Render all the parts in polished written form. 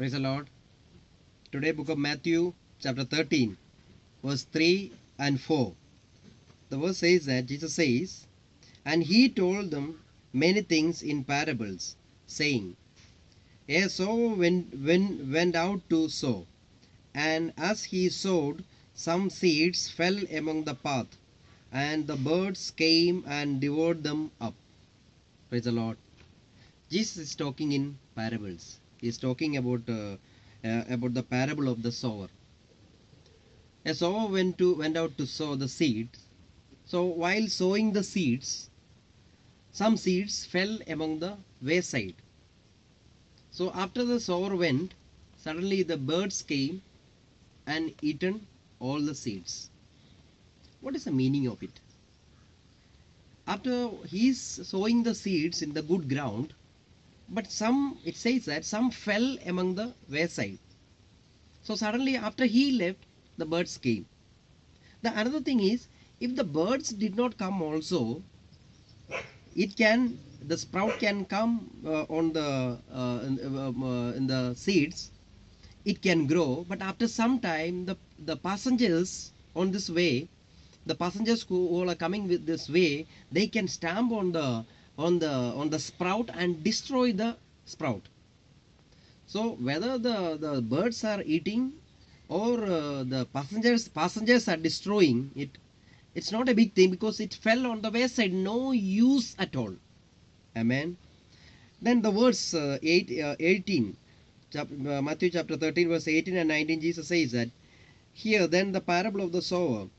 Praise the Lord. Today, book of Matthew, chapter 13, verse 3 and 4. The verse says that Jesus says, "And he told them many things in parables, saying, A sower went out to sow, and as he sowed, some seeds fell among the path, and the birds came and devoured them up." Praise the Lord. Jesus is talking in parables. He is talking about the parable of the sower. A sower went out to sow the seeds. So while sowing the seeds, some seeds fell among the wayside. So after the sower went, suddenly the birds came and eaten all the seeds. What is the meaning of it? After he is sowing the seeds in the good ground, but it says that some fell among the wayside. So suddenly after he left, the birds came. The another thing is, if the birds did not come also, the sprout can come on the in the seeds. It can grow, but after some time, the passengers on this way, the passengers who are coming with this way, they can stamp on the sprout and destroy the sprout. So whether the birds are eating or the passengers are destroying it, it's not a big thing because it fell on the wayside, no use at all. Amen. Then the verse 18, Matthew chapter 13, verse 18 and 19, Jesus says that, "Here then the parable of the sower.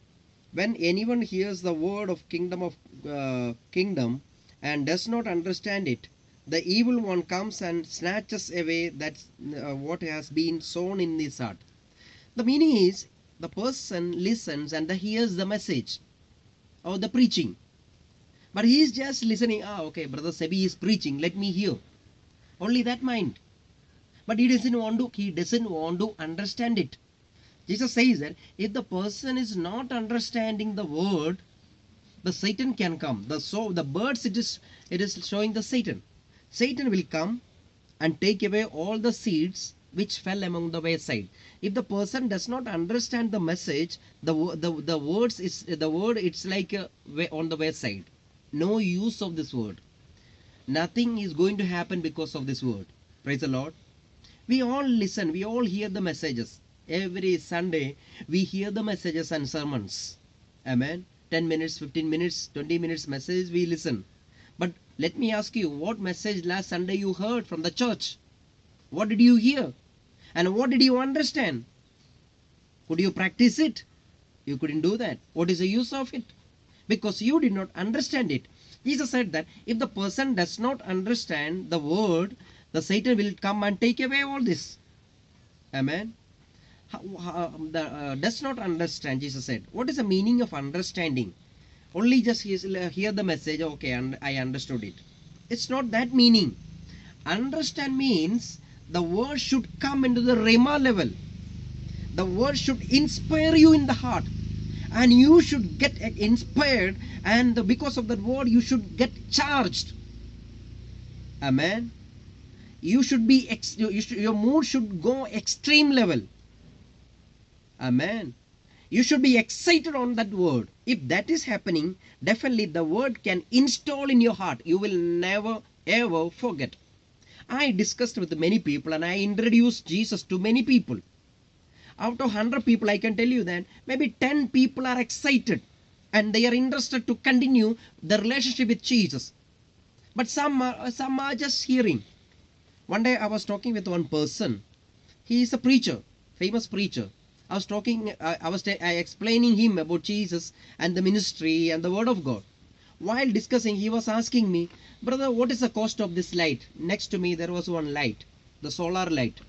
When anyone hears the word of kingdom and does not understand it, the evil one comes and snatches away what has been sown in his heart." The meaning is, the person listens and hears the message or the preaching, but he is just listening. Okay, Brother Sebi is preaching, let me hear. Only that mind. But he doesn't want to understand it. Jesus says that if the person is not understanding the word, the Satan can come. The birds, it is showing the Satan. Satan will come and take away all the seeds which fell among the wayside. If the person does not understand the message, the word it's like on the wayside. No use of this word. Nothing is going to happen because of this word. Praise the Lord. We all listen. We all hear the messages. Every Sunday we hear the messages and sermons. Amen. 10 minutes, 15 minutes, 20 minutes message we listen. But let me ask you, what message last Sunday you heard from the church? What did you hear? And what did you understand? Could you practice it? You couldn't do that. What is the use of it? Because you did not understand it. Jesus said that if the person does not understand the word, the Satan will come and take away all this. Amen. Does not understand, Jesus said. What is the meaning of understanding? Only just hear the message, okay, and I understood it. It's not that meaning. Understand means the word should come into the Rhema level. The word should inspire you in the heart, and you should get inspired, and because of that word you should get charged. Amen. You should be your mood should go extreme level. Amen. You should be excited on that word. If that is happening, definitely the word can install in your heart. You will never ever forget. I discussed with many people and I introduced Jesus to many people. Out of 100 people, I can tell you that maybe 10 people are excited and they are interested to continue the relationship with Jesus. But some are just hearing. One day I was talking with one person. He is a preacher, famous preacher. I was explaining him about Jesus and the ministry and the word of God. While discussing, he was asking me, "Brother, what is the cost of this light?" Next to me there was one light, the solar light.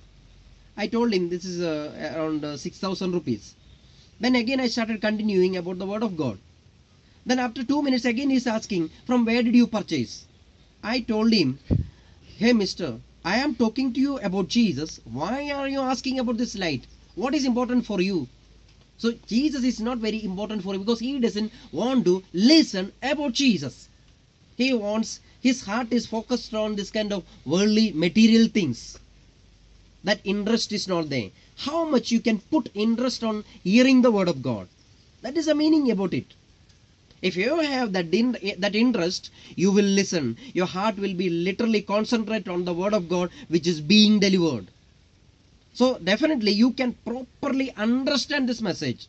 I told him this is around 6,000 rupees. Then again I started continuing about the word of God. Then after 2 minutes again he is asking, "From where did you purchase?" I told him, "Hey mister, I am talking to you about Jesus. Why are you asking about this light? What is important for you?" So Jesus is not very important for him because he doesn't want to listen about Jesus. His heart is focused on this kind of worldly material things. that interest is not there. How much you can put interest on hearing the word of God. That is the meaning about it. If you have that interest, you will listen. Your heart will be literally concentrate on the word of God which is being delivered. So definitely you can properly understand this message.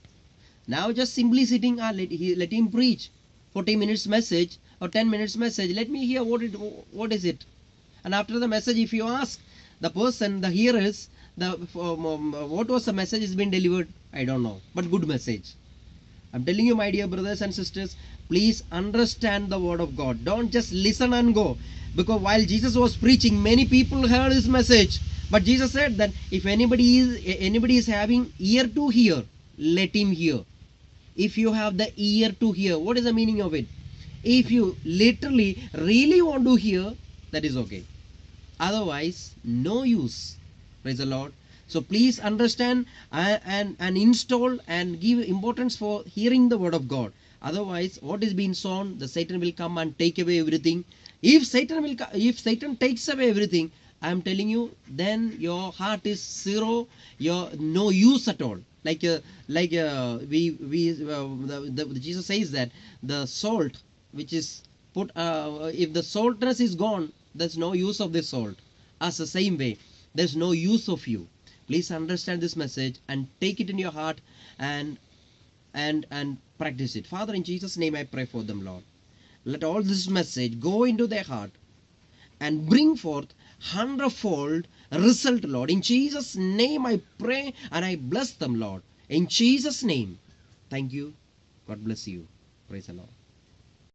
Now just simply sitting, let him preach 40 minutes message or 10 minutes message. Let me hear what is it. And after the message, if you ask the person, the hearers, what was the message has been delivered, I don't know, but good message. I'm telling you, my dear brothers and sisters, please understand the word of God. Don't just listen and go. Because while Jesus was preaching, many people heard his message. But Jesus said that if anybody is having ear to hear, let him hear. If you have the ear to hear, what is the meaning of it? If you literally really want to hear, that is okay. Otherwise, no use. Praise the Lord. So please understand and install and give importance for hearing the word of God. Otherwise, what is being sown, the Satan will come and take away everything. If Satan takes away everything, I am telling you, then your heart is zero, your no use at all. Jesus says that the salt which is put, if the saltness is gone, there's no use of this salt. As the same way, there's no use of you. Please understand this message and take it in your heart and practice it. Father, in Jesus' name I pray for them, Lord. Let all this message go into their heart and bring forth hundredfold result, Lord. In Jesus' name I pray and I bless them, Lord. In Jesus' name. Thank you. God bless you. Praise the Lord.